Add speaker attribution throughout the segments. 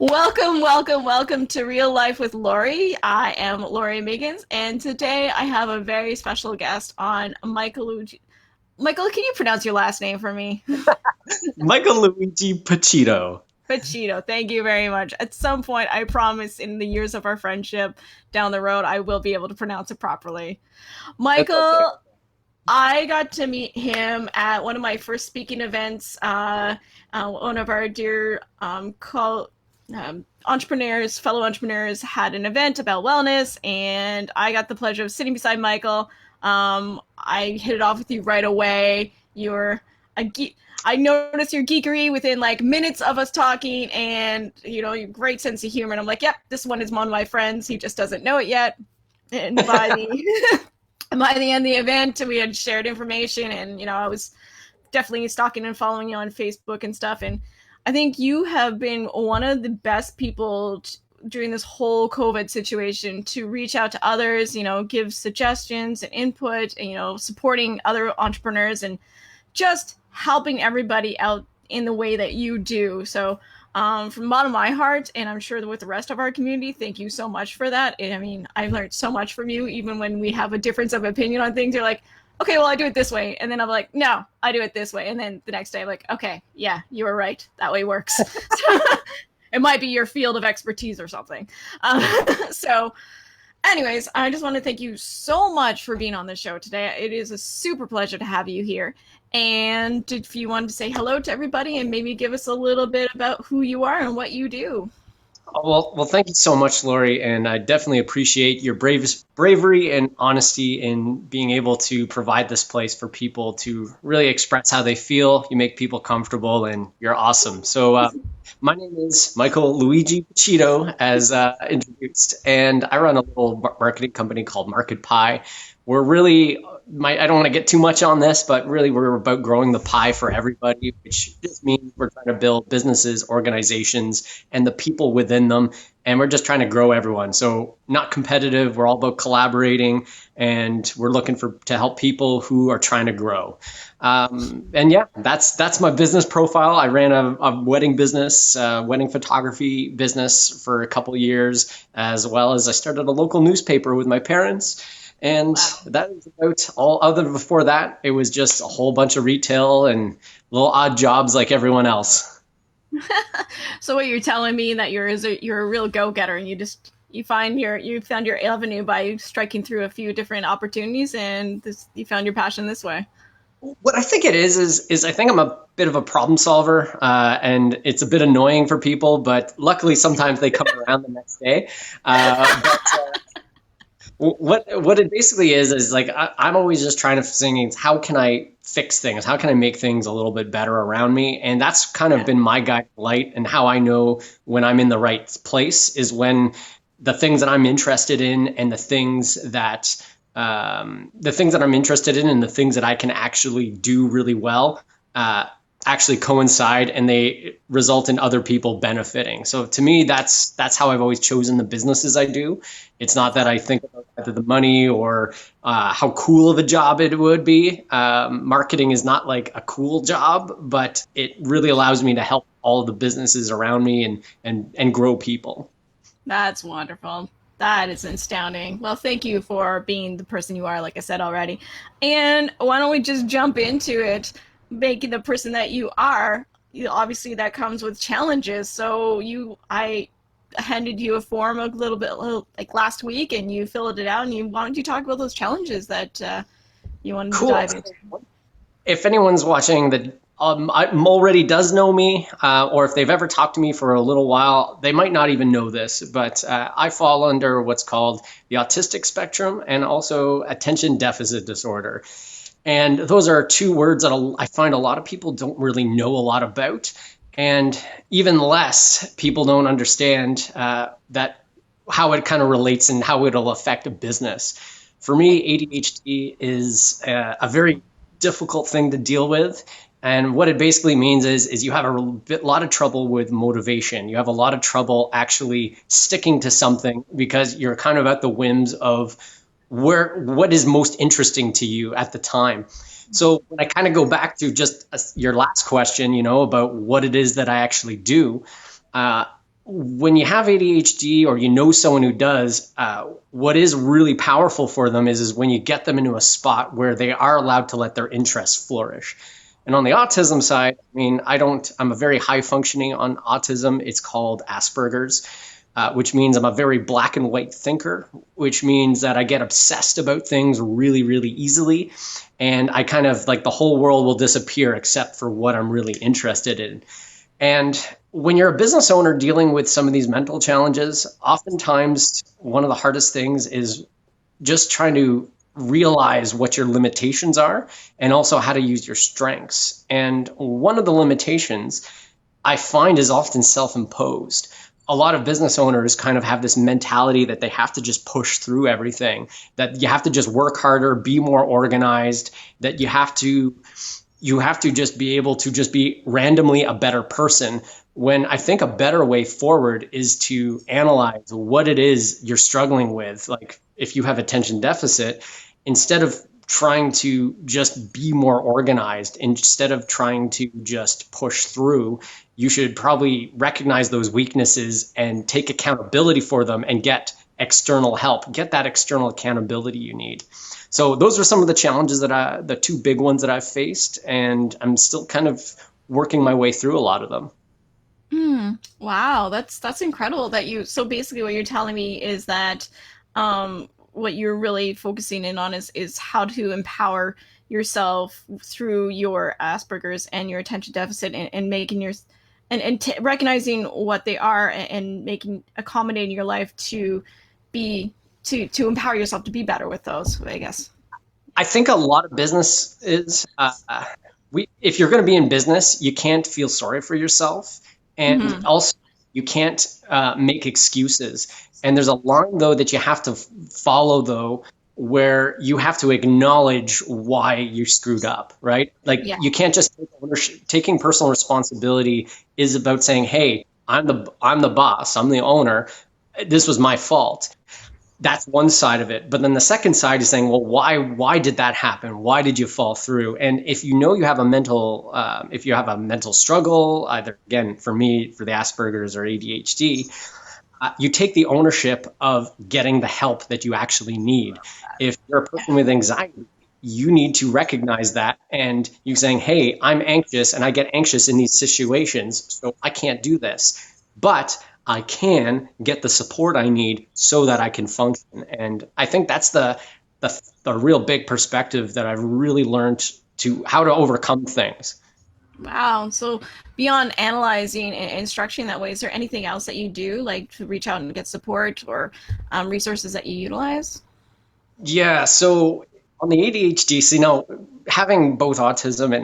Speaker 1: Welcome, welcome, welcome to Real Life with Laurie. I am Laurie Miggins, and today I have a very special guest on Micheal Luigi. Michael, can you pronounce your last name for me?
Speaker 2: Michael Luigi Pacitto.
Speaker 1: Pacitto. Thank you very much. At some point, I promise in the years of our friendship down the road, I will be able to pronounce it properly.
Speaker 2: That's okay.
Speaker 1: Michael, I got to meet him at one of my first speaking events. One of our dear entrepreneurs, fellow entrepreneurs, had an event about wellness, and I got the pleasure of sitting beside Michael. I hit it off with you right away. You're a geek. I noticed your geekery within like minutes of us talking, and your great sense of humor. And I'm like, yep, this one is one of my friends. He just doesn't know it yet. And by the by the end of the event, we had shared information, and I was definitely stalking and following you on Facebook and stuff. And I think you have been one of the best people during this whole COVID situation to reach out to others, give suggestions and input, and, supporting other entrepreneurs and just helping everybody out in the way that you do. So, from the bottom of my heart, and I'm sure that with the rest of our community, thank you so much for that. And, I mean, I've learned so much from you, even when we have a difference of opinion on things. You're like, okay, well, I do it this way. And then I'm like, no, I do it this way. And then the next day I'm like, okay, yeah, you were right. That way works. So, it might be your field of expertise or something. So anyways, I just want to thank you so much for being on the show today. It is a super pleasure to have you here. And if you wanted to say hello to everybody and maybe give us a little bit about who you are and what you do.
Speaker 2: Well, thank you so much, Laurie, and I definitely appreciate your bravery and honesty in being able to provide this place for people to really express how they feel. You make people comfortable, and you're awesome. So, my name is Michael Luigi Pacitto, as introduced, and I run a little marketing company called Market Pie. We're really I don't want to get too much on this, but really we're about growing the pie for everybody, which just means we're trying to build businesses, organizations, and the people within them. And we're just trying to grow everyone. So not competitive. We're all about collaborating, and we're looking to help people who are trying to grow. And yeah, that's my business profile. I ran a wedding business, wedding photography business for a couple of years, as well as I started a local newspaper with my parents. And
Speaker 1: Wow.
Speaker 2: that is about all. Other than before that, it was just a whole bunch of retail and little odd jobs like everyone else.
Speaker 1: So what you're telling me that you're a real go-getter, and you found your avenue by striking through a few different opportunities, and you found your passion this way.
Speaker 2: What I think it is I think I'm a bit of a problem solver, and it's a bit annoying for people, but luckily sometimes they come around the next day. What it basically is like I'm always just trying to think, how can I fix things? How can I make things a little bit better around me? And that's kind of
Speaker 1: Yeah.
Speaker 2: been my guiding light, and how I know when I'm in the right place is when the things that I'm interested in and the things that I'm interested in and the things that I can actually do really well actually coincide, and they result in other people benefiting. So to me, that's how I've always chosen the businesses I do. It's not that I think about either the money or how cool of a job it would be. Marketing is not like a cool job, but it really allows me to help all the businesses around me and grow people.
Speaker 1: That's wonderful. That is astounding. Well, thank you for being the person you are, like I said already. And why don't we just jump into it, making the person that you are? Obviously, that comes with challenges. So I handed you a form a little like last week, and you filled it out. And why don't you talk about those challenges that you wanted to
Speaker 2: Cool.
Speaker 1: dive into?
Speaker 2: If anyone's watching that already does know me, or if they've ever talked to me for a little while, they might not even know this, but I fall under what's called the autistic spectrum and also attention deficit disorder. And those are two words that I find a lot of people don't really know a lot about. And even less people don't understand that how it kind of relates and how it'll affect a business. For me, ADHD is a very difficult thing to deal with. And what it basically means is you have lot of trouble with motivation. You have a lot of trouble actually sticking to something because you're kind of at the whims of what is most interesting to you at the time. So when I kind of go back to just your last question, about what it is that I actually do, when you have ADHD or you know someone who does, what is really powerful for them is when you get them into a spot where they are allowed to let their interests flourish. And on the autism side, I mean, I'm a very high functioning on autism. It's called Asperger's, which means I'm a very black and white thinker, which means that I get obsessed about things really, really easily. And I kind of like the whole world will disappear except for what I'm really interested in. And when you're a business owner dealing with some of these mental challenges, oftentimes one of the hardest things is just trying to realize what your limitations are and also how to use your strengths. And one of the limitations I find is often self imposed. A lot of business owners kind of have this mentality that they have to just push through everything, that you have to just work harder, be more organized, that you have to just be able to just be randomly a better person, when I think a better way forward is to analyze what it is you're struggling with. Like if you have attention deficit, instead of trying to just be more organized, instead of trying to just push through, you should probably recognize those weaknesses and take accountability for them and get external help, get that external accountability you need. So those are some of the challenges the two big ones that I've faced, and I'm still kind of working my way through a lot of them.
Speaker 1: Hmm. Wow, that's incredible that you so basically what you're telling me is that what you're really focusing in on is how to empower yourself through your Asperger's and your attention deficit and making your recognizing what they are and making accommodating your life to be to empower yourself to be better with those, I guess.
Speaker 2: I think a lot of business is if you're going to be in business, you can't feel sorry for yourself, and
Speaker 1: Mm-hmm.
Speaker 2: also you can't make excuses. And there's a line though that you have to follow though, where you have to acknowledge why you screwed up, right? Like
Speaker 1: Yeah.
Speaker 2: you can't just take ownership. Taking personal responsibility is about saying, "Hey, I'm the boss. I'm the owner. This was my fault." That's one side of it. But then the second side is saying, well, why did that happen? Why did you fall through? And if you know you have a if you have a mental struggle, either again for me for the Asperger's or ADHD, you take the ownership of getting the help that you actually need. If you're a person with anxiety, you need to recognize that and you saying, hey, I'm anxious and I get anxious in these situations, so I can't do this. But I can get the support I need so that I can function. And I think that's the real big perspective that I've really learned to how to overcome things.
Speaker 1: Wow. So beyond analyzing and structuring that way, is there anything else that you do, like to reach out and get support or resources that you utilize?
Speaker 2: Yeah, so on the ADHD, so, having both and autism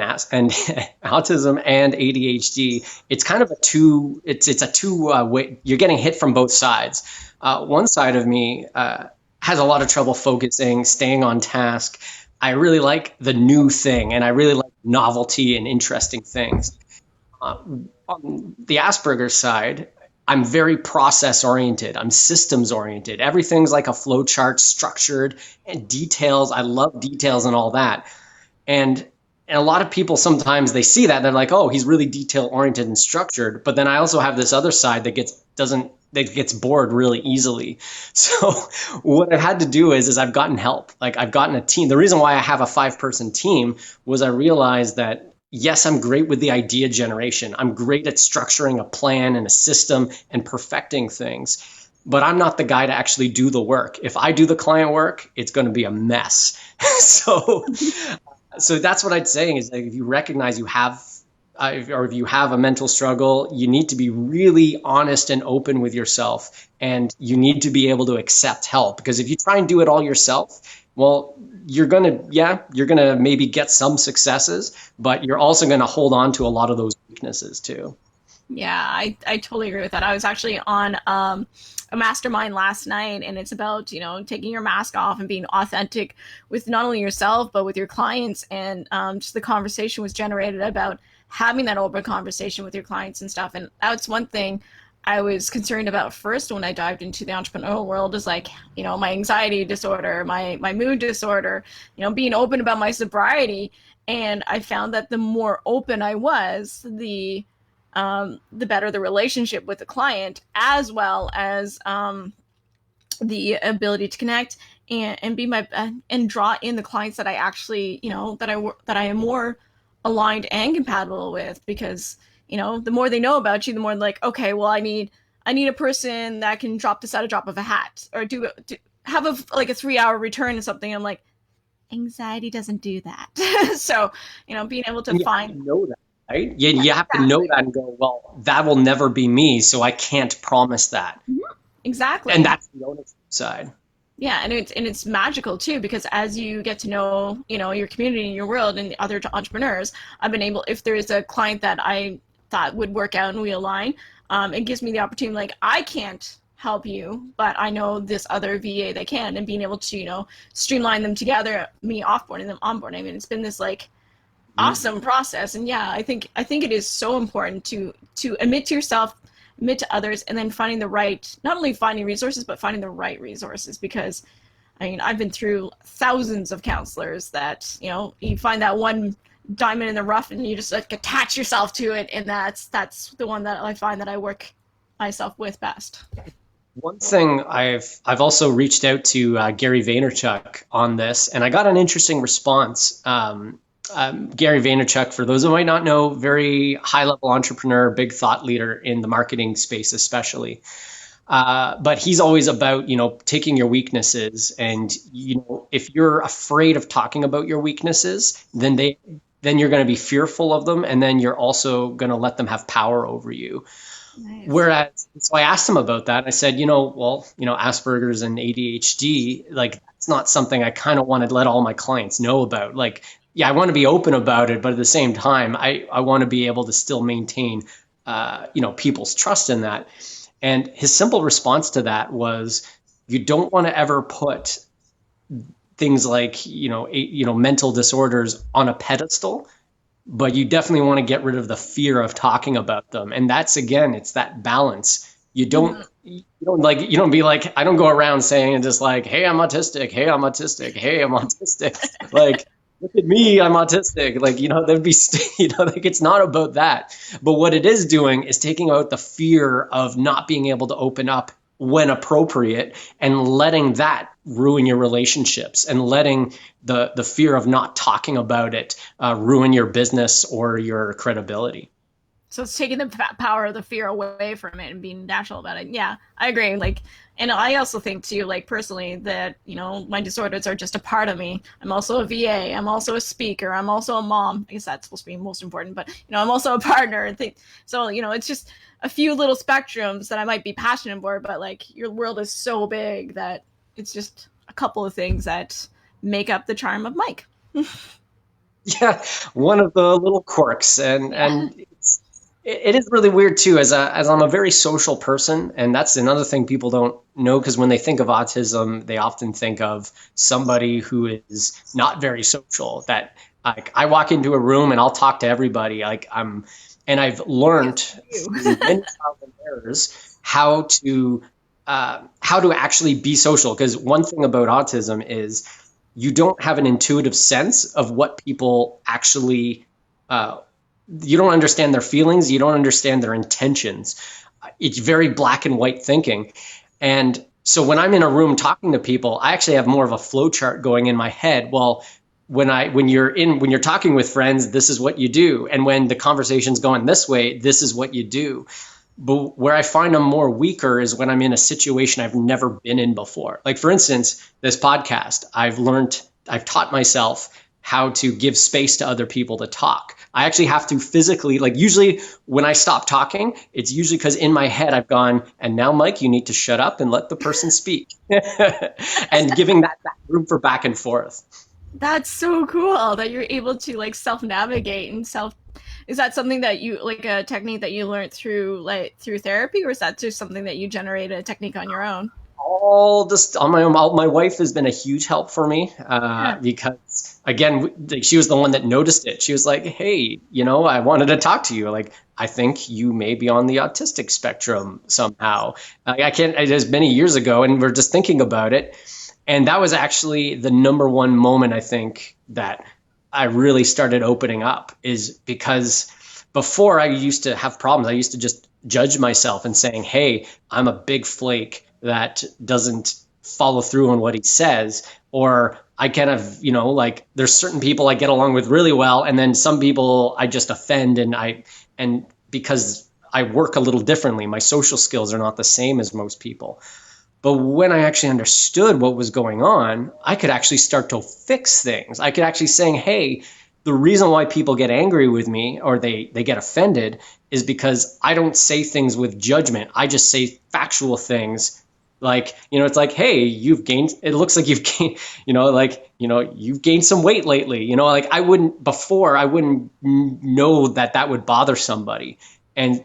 Speaker 2: and ADHD, it's kind of a two. It's a two way. You're getting hit from both sides. One side of me has a lot of trouble focusing, staying on task. I really like the new thing, and I really like novelty and interesting things. Uh, on the Asperger's side, I'm very process oriented. I'm systems oriented. Everything's like a flow chart, structured and details. I love details and all that. And and a lot of people sometimes they see that and they're like, oh, he's really detail oriented and structured. But then I also have this other side that gets bored really easily. So what I've had to do is I've gotten help. Like I've gotten a team. The reason why I have a 5-person team was I realized that yes, I'm great with the idea generation. I'm great at structuring a plan and a system and perfecting things. But I'm not the guy to actually do the work. If I do the client work, it's going to be a mess. so so that's what I'd say is that if you recognize you have, or if you have a mental struggle, you need to be really honest and open with yourself, and you need to be able to accept help. Because if you try and do it all yourself, well, you're gonna maybe get some successes, but you're also gonna hold on to a lot of those weaknesses too.
Speaker 1: Yeah, I totally agree with that. I was actually on a mastermind last night, and it's about, taking your mask off and being authentic with not only yourself, but with your clients. And just the conversation was generated about having that open conversation with your clients and stuff. And that's one thing I was concerned about first when I dived into the entrepreneurial world is like, my anxiety disorder, my mood disorder, being open about my sobriety. And I found that the more open I was, the better the relationship with the client, as well as the ability to connect and be my and draw in the clients that I actually, that I am more aligned and compatible with. Because the more they know about you, the more like, okay, well, I need a person that can drop this at a drop of a hat, or have like a 3-hour return or something. I'm like, anxiety doesn't do that. So being able to
Speaker 2: And you have
Speaker 1: find.
Speaker 2: to know that, right? You have to know
Speaker 1: Exactly.
Speaker 2: that and go, well, that will never be me, so I can't promise that. And
Speaker 1: Exactly.
Speaker 2: that's the ownership side.
Speaker 1: Yeah, and it's magical too, because as you get to know, your community and your world and the other entrepreneurs, I've been able, if there is a client that I thought would work out and we align, it gives me the opportunity, like, I can't help you, but I know this other VA that can, and being able to, streamline them together, me offboarding them, onboarding. I mean, it's been this like
Speaker 2: Mhm.
Speaker 1: awesome process. And yeah, I think it is so important to admit to yourself, admit to others, and then finding the right, not only finding resources, but finding the right resources. Because I mean, I've been through thousands of counselors that, you find that one diamond in the rough and you just like attach yourself to it, and that's the one that I find that I work myself with best.
Speaker 2: One thing I've also reached out to Gary Vaynerchuk on this, and I got an interesting response. Gary Vaynerchuk, for those who might not know, very high level entrepreneur, big thought leader in the marketing space, especially. But he's always about, taking your weaknesses, and if you're afraid of talking about your weaknesses, then you're going to be fearful of them, and then you're also going to let them have power over you.
Speaker 1: Nice.
Speaker 2: Whereas, so I asked him about that. And I said, well, Asperger's and ADHD, like that's not something I kind of want to let all my clients know about. Like, yeah, I want to be open about it, but at the same time, I want to be able to still maintain, people's trust in that. And his simple response to that was, you don't want to ever put things like, mental disorders on a pedestal, but you definitely want to get rid of the fear of talking about them. And that's, again, it's that balance.
Speaker 1: Mm-hmm.
Speaker 2: You don't be like, I don't go around saying just like, hey, I'm autistic, hey, I'm autistic, hey, I'm autistic. Like, look at me, I'm autistic. Like, there'd be, like, it's not about that. But what it is doing is taking out the fear of not being able to open up when appropriate, and letting that ruin your relationships, and letting the fear of not talking about it ruin your business or your credibility.
Speaker 1: So it's taking the power of the fear away from it and being natural about it. Yeah, I agree. Like, and I also think too, like personally, that my disorders are just a part of me. I'm also a VA. I'm also a speaker. I'm also a mom. I guess that's supposed to be most important, but I'm also a partner. And so it's just a few little spectrums that I might be passionate for, but like your world is so big that it's just a couple of things that make up the charm of Mike.
Speaker 2: Yeah, one of the little quirks, and
Speaker 1: Yeah.
Speaker 2: it is really weird too. As I'm a very social person, and that's another thing people don't know, because when they think of autism, they often think of somebody who is not very social. That, like, I walk into a room and I'll talk to everybody. And I've learned
Speaker 1: You.
Speaker 2: through many trials and errors how to actually be social. Because one thing about autism is you don't have an intuitive sense of what people actually, uh, you don't understand their feelings, you don't understand their intentions. It's very black and white thinking. And so when I'm in a room talking to people, I actually have more of a flow chart going in my head. Well, when you're talking with friends, this is what you do. And when the conversation's going this way, this is what you do. But where I find I'm more weaker is when I'm in a situation I've never been in before. Like, for instance, this podcast, I've taught myself how to give space to other people to talk. I actually have to physically, like, usually when I stop talking, it's usually because in my head I've gone, and now, Mike, you need to shut up and let the person speak. And giving that room for back and forth.
Speaker 1: That's so cool that you're able to like self navigate and self. Is that something that you like, a technique that you learned through therapy, or is that just something that you generated a technique on your own?
Speaker 2: All just on my own. My wife has been a huge help for me,
Speaker 1: Yeah.
Speaker 2: because, again, she was the one that noticed it. She was like, hey, I wanted to talk to you. Like, I think you may be on the autistic spectrum somehow. I can't, it was many years ago, and we're just thinking about it. And that was actually the number one moment, I think, that I really started opening up, is because before I used to have problems. I used to just judge myself and saying, hey, I'm a big flake that doesn't follow through on what he says. Or I kind of, like there's certain people I get along with really well. And then some people I just offend, and because I work a little differently, my social skills are not the same as most people. But when I actually understood what was going on, I could actually start to fix things. I could actually saying, hey, the reason why people get angry with me or they get offended is because I don't say things with judgment. I just say factual things. Like, it's like, hey, it looks like you've gained, you've gained some weight lately. Like I wouldn't know that would bother somebody.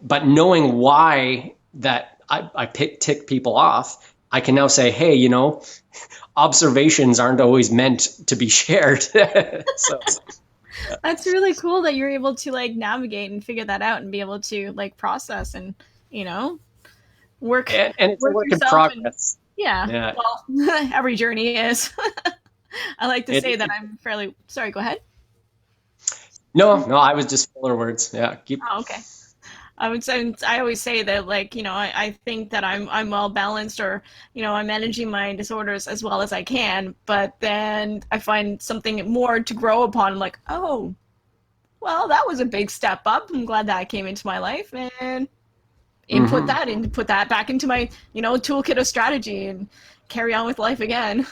Speaker 2: But knowing why that I tick people off, I can now say, hey, observations aren't always meant to be shared. So
Speaker 1: That's really cool that you're able to like navigate and figure that out and be able to like process and, you know, work
Speaker 2: and it's a
Speaker 1: work
Speaker 2: work in
Speaker 1: yourself and
Speaker 2: progress.
Speaker 1: yeah.
Speaker 2: Yeah.
Speaker 1: Well, every journey is. I like to say that
Speaker 2: It,
Speaker 1: I'm fairly sorry, go ahead.
Speaker 2: no, I was just filler words. Yeah. Keep.
Speaker 1: Oh, okay. I would say I always say that like, I think that I'm well balanced or, I'm managing my disorders as well as I can, but then I find something more to grow upon. I'm like, oh, well, that was a big step up. I'm glad that came into my life and
Speaker 2: Mhm.
Speaker 1: put that back into my, toolkit of strategy and carry on with life again.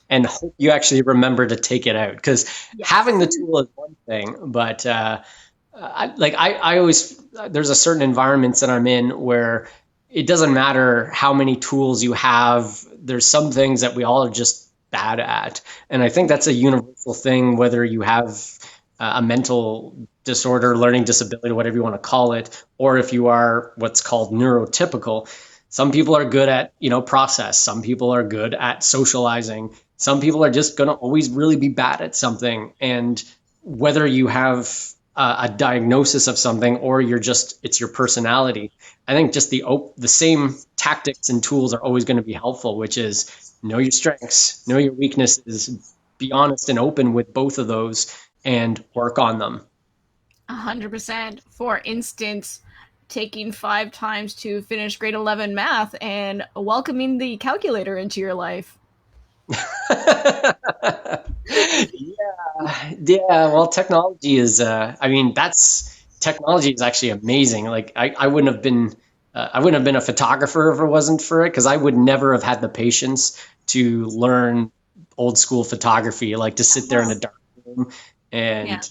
Speaker 2: And hope you actually remember to take it out, because having
Speaker 1: Yes.
Speaker 2: the tool is one thing, but I always, there's a certain environments that I'm in where it doesn't matter how many tools you have. There's some things that we all are just bad at, and I think that's a universal thing, whether you have a mental disorder, learning disability, whatever you want to call it, or if you are what's called neurotypical. Some people are good at, process. Some people are good at socializing. Some people are just going to always really be bad at something. And whether you have a diagnosis of something or it's your personality, I think just the same tactics and tools are always going to be helpful, which is know your strengths, know your weaknesses, be honest and open with both of those, and work on them.
Speaker 1: 100%. For instance, taking 5 times to finish grade 11 math and welcoming the calculator into your life.
Speaker 2: Yeah, well, technology is, technology is actually amazing. Like I wouldn't have been a photographer if it wasn't for it, because I would never have had the patience to learn old school photography, like to sit there in a
Speaker 1: Oh,
Speaker 2: dark room
Speaker 1: yeah,
Speaker 2: and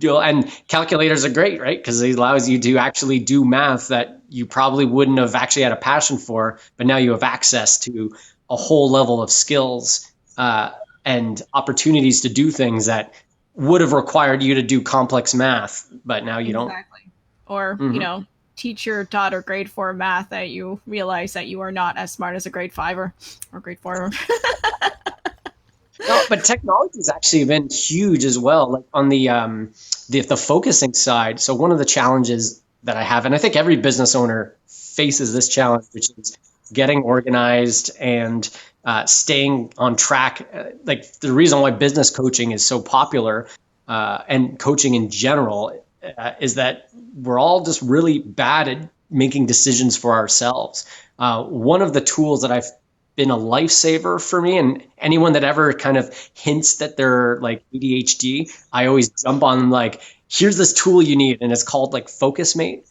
Speaker 2: and calculators are great, right? Because it allows you to actually do math that you probably wouldn't have actually had a passion for, but now you have access to a whole level of skills and opportunities to do things that would have required you to do complex math, but now you don't.
Speaker 1: exactly. Or,
Speaker 2: Mhm.
Speaker 1: teach your daughter grade 4 math that you realize that you are not as smart as a grade 5 or grade 4.
Speaker 2: No, but technology has actually been huge as well, like on the focusing side. So one of the challenges that I have, and I think every business owner faces this challenge, which is getting organized and staying on track. Like the reason why business coaching is so popular, and coaching in general, is that we're all just really bad at making decisions for ourselves. One of the tools that I've been a lifesaver for me, and anyone that ever kind of hints that they're like ADHD, I always jump on like, here's this tool you need, and it's called like Focus Mate.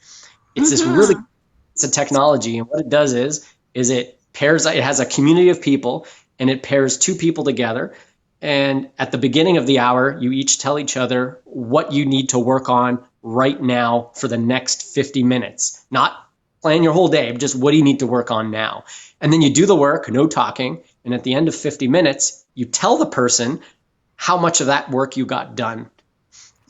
Speaker 2: It's this really,
Speaker 1: Mm-hmm.
Speaker 2: it's a technology, and what it does is it has a community of people, and it pairs two people together. And at the beginning of the hour, you each tell each other what you need to work on right now for the next 50 minutes. Not plan your whole day, but just what do you need to work on now? And then you do the work, no talking. And at the end of 50 minutes, you tell the person how much of that work you got done.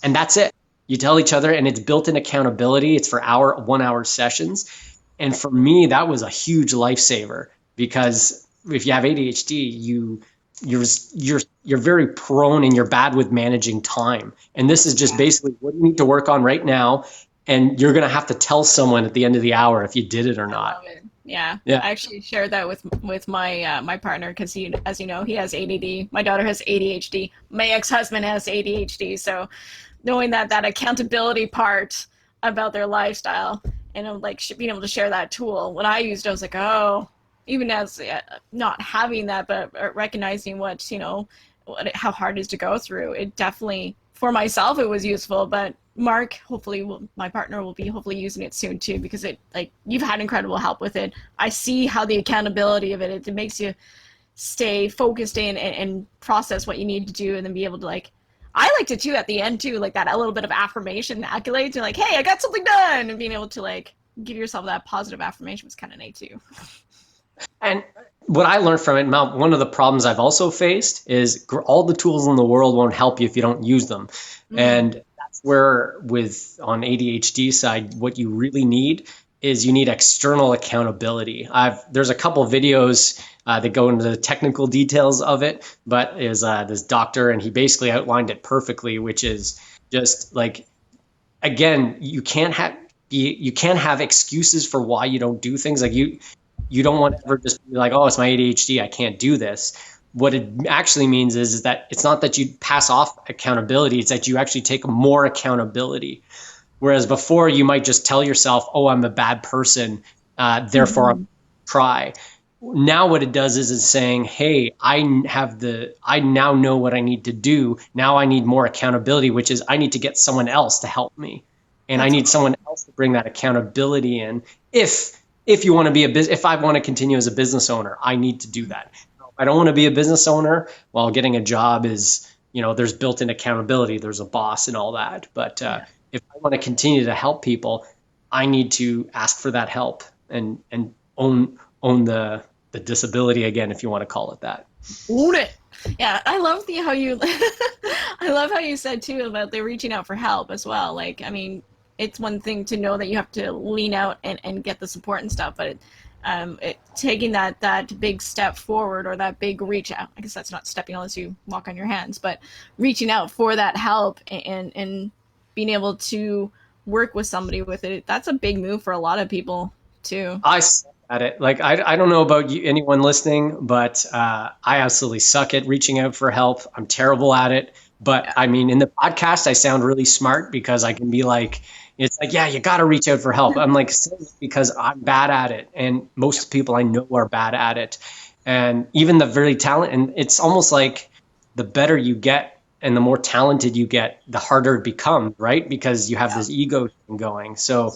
Speaker 2: And that's it. You tell each other, and it's built in accountability. It's for 1 hour sessions. And for me, that was a huge lifesaver, because if you have ADHD, you're you're very prone and you're bad with managing time. And this is just basically what you need to work on right now, and you're going to have to tell someone at the end of the hour if you did it or
Speaker 1: I
Speaker 2: not.
Speaker 1: love it. Yeah,
Speaker 2: Yeah.
Speaker 1: I actually shared that with my my partner because he, as you know, he has ADD. My daughter has ADHD. My ex husband has ADHD. So knowing that accountability part about their lifestyle, and I'm like being able to share that tool. When I used it, I was like, oh, even as not having that, but recognizing what, how hard it is to go through. It definitely, for myself, it was useful. But Mark, hopefully, my partner will be hopefully using it soon too, because it, like, you've had incredible help with it. I see how the accountability of it makes you stay focused in and process what you need to do, and then be able to, like, I liked it too at the end too, like that a little bit of affirmation, accolades, and like, hey, I got something done, and being able to like give yourself that positive affirmation was kind of neat too.
Speaker 2: And what I learned from it, Mel, one of the problems I've also faced is all the tools in the world won't help you if you don't use them.
Speaker 1: Mm.
Speaker 2: And that's where, with on ADHD side, what you really need is you need external accountability. There's a couple videos that go into the technical details of it, but is this doctor, and he basically outlined it perfectly, which is just like, again, you can't have excuses for why you don't do things. Like, you don't want to ever just be like, oh, it's my ADHD, I can't do this. What it actually means is that it's not that you pass off accountability, it's that you actually take more accountability. Whereas before, you might just tell yourself, oh, I'm a bad person, therefore
Speaker 1: Mm-hmm.
Speaker 2: I'm try. Now what it does is it's saying, hey, I now know what I need to do. Now I need more accountability, which is I need to get someone else to help me. And I
Speaker 1: That's
Speaker 2: need
Speaker 1: awesome.
Speaker 2: someone else to bring that accountability in. If you want to be if I want to continue as a business owner, I need to do that. I don't want to be a business owner while getting a job is, there's built-in accountability, there's a boss and all that. But
Speaker 1: Yeah.
Speaker 2: if I want to continue to help people, I need to ask for that help and own the disability again, if you want to call it that.
Speaker 1: Own it. Yeah, I love the how you I love how you said too about the reaching out for help as well. Like, I mean, it's one thing to know that you have to lean out and get the support and stuff, but taking that big step forward, or that big reach out. I guess that's not stepping unless you walk on your hands, but reaching out for that help, and being able to work with somebody with it. That's a big move for a lot of people too.
Speaker 2: I suck at it. Like, I don't know about you, anyone listening, but I absolutely suck at reaching out for help. I'm terrible at it. But
Speaker 1: Yeah.
Speaker 2: I mean, in the podcast, I sound really smart because I can be like, it's like, yeah, you got to reach out for help. I'm like, saying it because I'm bad at it, and most people I know are bad at it. And even the very talent, and it's almost like the better you get and the more talented you get, the harder it becomes, right? Because you have
Speaker 1: Yeah.
Speaker 2: this ego thing going. So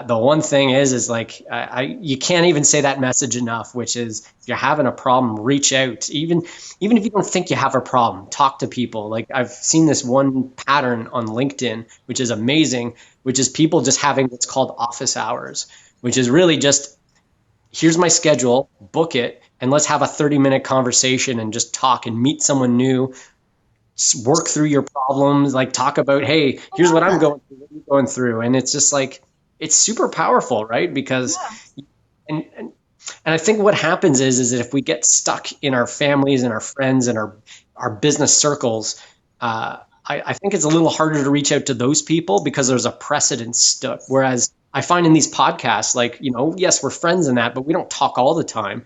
Speaker 2: the one thing is like, you can't even say that message enough, which is if you're having a problem, reach out. Even if you don't think you have a problem, talk to people. Like, I've seen this one pattern on LinkedIn, which is amazing, which is people just having what's called office hours, which is really just, here's my schedule, book it, and let's have a 30-minute conversation and just talk and meet someone new, work through your problems, like talk about, hey,
Speaker 1: I
Speaker 2: here's what
Speaker 1: love
Speaker 2: I'm
Speaker 1: that.
Speaker 2: going through, what are you going through? And it's just like, it's super powerful, right? Because,
Speaker 1: Yeah.
Speaker 2: and, and, and I think what happens is that if we get stuck in our families and our friends and our business circles, I think it's a little harder to reach out to those people because there's a precedent stuck. Whereas I find in these podcasts, like, yes, we're friends in that, but we don't talk all the time.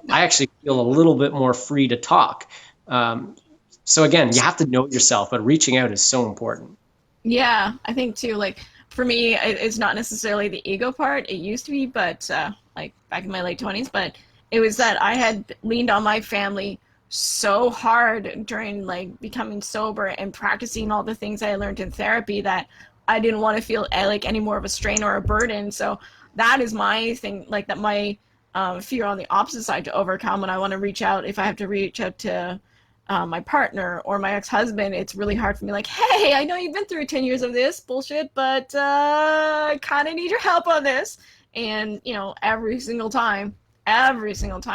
Speaker 1: No.
Speaker 2: I actually feel a little bit more free to talk. Um, so again, you have to know yourself, but reaching out is so important.
Speaker 1: Yeah, I think too. Like, for me, it's not necessarily the ego part. It used to be, but like back in my late 20s. But it was that I had leaned on my family so hard during like becoming sober and practicing all the things I learned in therapy, that I didn't want to feel like any more of a strain or a burden. So that is my thing. Like, that my fear on the opposite side to overcome. When I want to reach out, if I have to reach out to my partner or my ex-husband, it's really hard for me. Like, hey, I know you've been through 10 years of this bullshit, but I kind of need your help on this. And, every single time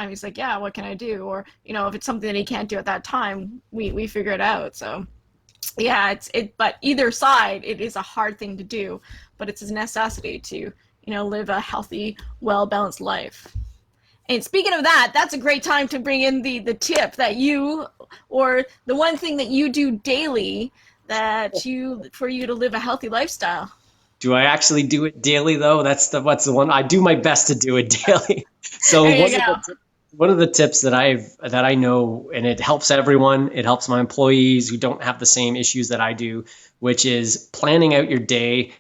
Speaker 1: he's like, yeah, what can I do? Or, if it's something that he can't do at that time, we figure it out. So yeah, but either side, it is a hard thing to do, but it's a necessity to, live a healthy, well-balanced life. And speaking of that, that's a great time to bring in the tip that you, or the one thing that you do daily, that you for you to live a healthy lifestyle.
Speaker 2: Do I actually do it daily though? What's the one I do my best to do it daily. So
Speaker 1: There you go.
Speaker 2: one of the tips that I know, and it helps everyone, it helps my employees who don't have the same issues that I do, which is planning out your day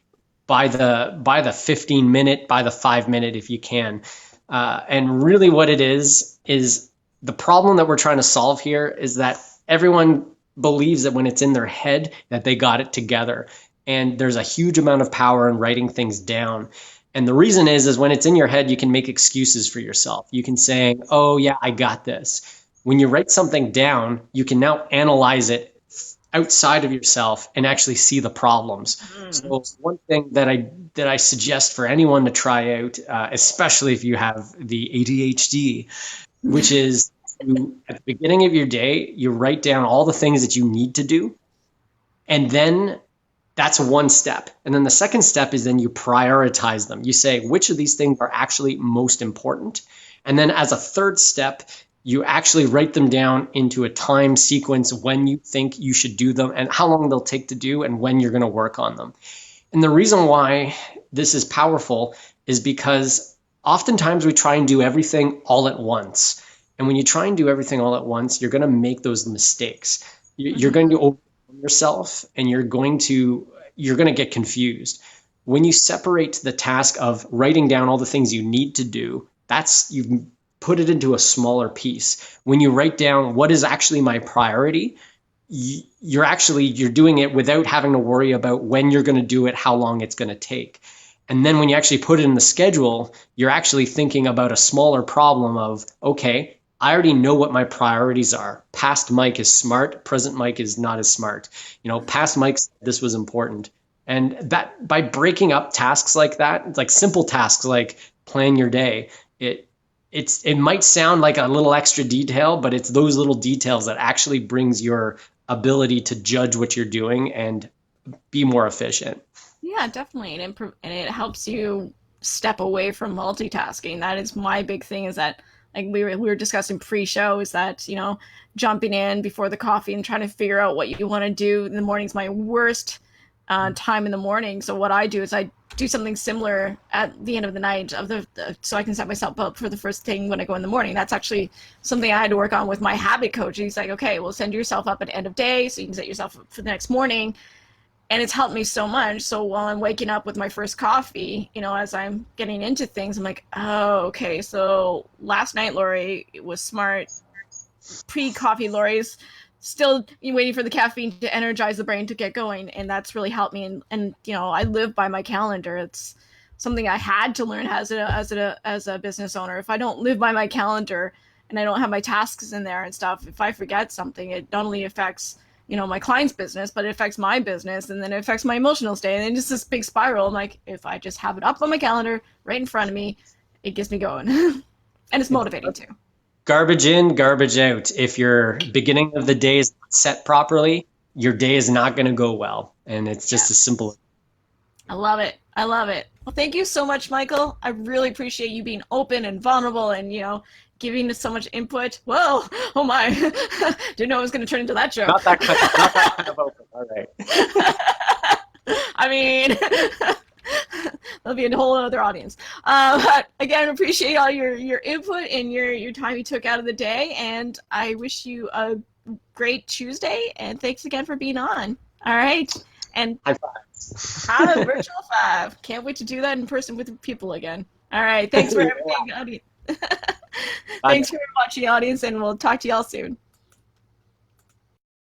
Speaker 2: by the 15 minute, by the 5 minute if you can. And really what it is the problem that we're trying to solve here is that everyone believes that when it's in their head that they got it together. And there's a huge amount of power in writing things down. And the reason is when it's in your head, you can make excuses for yourself. You can say, oh yeah, I got this. When you write something down, you can now analyze it outside of yourself and actually see the problems. So one thing that I suggest for anyone to try out, especially if you have the ADHD, which is at the beginning of your day, you write down all the things that you need to do, and then that's one step. And then the second step is then you prioritize them. You say which of these things are actually most important. And then as a third step, you actually write them down into a time sequence when you think you should do them and how long they'll take to do and when you're going to work on them. And the reason why this is powerful is because oftentimes we try and do everything all at once. And when you try and do everything all at once, you're going to make those mistakes. You're going to overwhelm yourself and you're going to get confused. When you separate the task of writing down all the things you need to do, you've put it into a smaller piece. When you write down what is actually my priority, you're doing it without having to worry about when you're going to do it, how long it's going to take. And then when you actually put it in the schedule, you're actually thinking about a smaller problem of, okay, I already know what my priorities are. Past Mike is smart, present Mike is not as smart. Past Mike said this was important. And that by breaking up tasks like that, like simple tasks like plan your day, it might sound like a little extra detail, but it's those little details that actually brings your ability to judge what you're doing and be more efficient.
Speaker 1: Yeah, definitely. And it helps you step away from multitasking. That is my big thing is that like we were discussing pre-show is that, jumping in before the coffee and trying to figure out what you want to do in the morning is my worst time in the morning. So what I do is I do something similar at the end of the night so I can set myself up for the first thing when I go in the morning. That's actually something I had to work on with my habit coach. He's like, okay, well, send yourself up at the end of day so you can set yourself up for the next morning. And it's helped me so much. So while I'm waking up with my first coffee, as I'm getting into things, I'm like, oh, okay. So last night, Laurie was smart. Pre-coffee, Laurie's still waiting for the caffeine to energize the brain to get going. And that's really helped me. And I live by my calendar. It's something I had to learn as a business owner. If I don't live by my calendar and I don't have my tasks in there and stuff, if I forget something, it not only affects my client's business, but it affects my business, and then it affects my emotional state, and then just this big spiral. I'm like, if I just have it up on my calendar right in front of me, it gets me going. And it's motivating too.
Speaker 2: Garbage in, garbage out. If your beginning of the day is not set properly, your day is not going to go well. And it's just as simple.
Speaker 1: I love it. I love it. Well, thank you so much, Michael. I really appreciate you being open and vulnerable and, giving us so much input. Whoa, oh my. Didn't know it was going to turn into that joke.
Speaker 2: Not that kind of open. All right.
Speaker 1: I mean, there'll be a whole other audience. But again, appreciate all your input and your time you took out of the day. And I wish you a great Tuesday. And thanks again for being on. All right. And
Speaker 2: high fives.
Speaker 1: Have a virtual five. Can't wait to do that in person with people again. All right. Thanks for everything, audience. Thanks for watching, audience, and we'll talk to y'all soon.